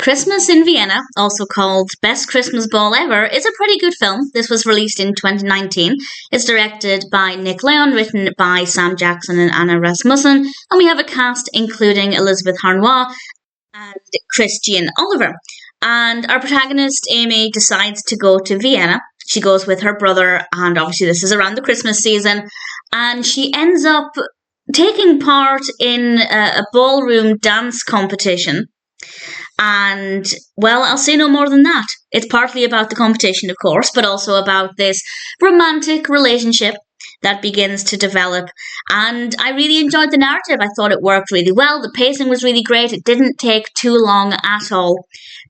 Christmas in Vienna, also called Best Christmas Ball Ever, is a pretty good film. This was released in 2019. It's directed by Lyon, written by Sam Jackson and Anna Rasmussen, and we have a cast including Elisabeth Harnois and Christian Oliver. And our protagonist, Amy, decides to go to Vienna. She goes with her brother, and obviously this is around the Christmas season, and she ends up taking part in a ballroom dance competition. And, well, I'll say no more than that. It's partly about the competition, of course, but also about this romantic relationship that begins to develop. And I really enjoyed the narrative. I thought it worked really well. The pacing was really great. It didn't take too long at all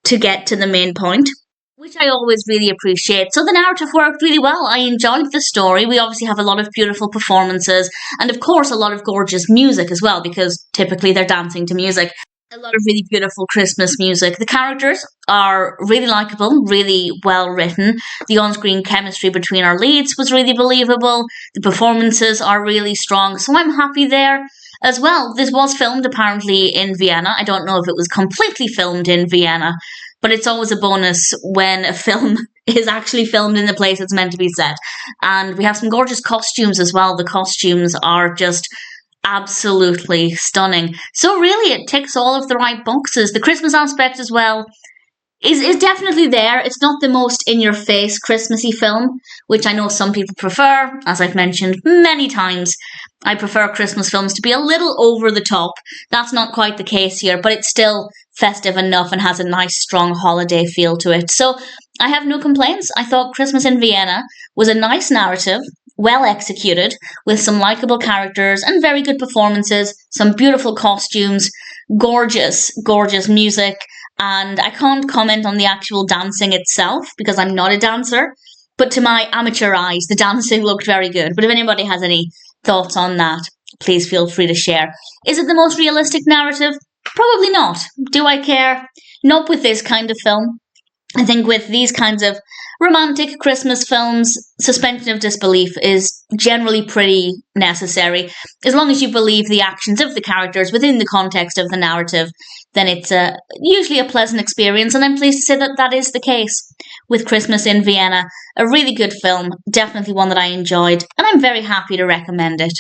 to get to the main point, which I always really appreciate. So the narrative worked really well. I enjoyed the story. We obviously have a lot of beautiful performances and, of course, a lot of gorgeous music as well, because typically they're dancing to music. A lot of really beautiful Christmas music. The characters are really likeable, really well written. The on-screen chemistry between our leads was really believable. The performances are really strong, so I'm happy there as well. This was filmed apparently in Vienna. I don't know if it was completely filmed in Vienna, but it's always a bonus when a film is actually filmed in the place it's meant to be set. And we have some gorgeous costumes as well. The costumes are just absolutely stunning. So really, it ticks all of the right boxes. The Christmas aspect as well is definitely there. It's not the most in-your-face Christmassy film, which I know some people prefer. As I've mentioned many times, I prefer Christmas films to be a little over the top. That's not quite the case here, but it's still festive enough and has a nice, strong holiday feel to it. So I have no complaints. I thought Christmas in Vienna was a nice narrative, well executed, with some likable characters and very good performances, some beautiful costumes, gorgeous, gorgeous music, and I can't comment on the actual dancing itself because I'm not a dancer, but to my amateur eyes, the dancing looked very good. But if anybody has any thoughts on that, please feel free to share. Is it the most realistic narrative? Probably not. Do I care? Not with this kind of film. I think with these kinds of romantic Christmas films, suspension of disbelief is generally pretty necessary. As long as you believe the actions of the characters within the context of the narrative, then it's usually a pleasant experience, and I'm pleased to say that that is the case with Christmas in Vienna. A really good film, definitely one that I enjoyed, and I'm very happy to recommend it.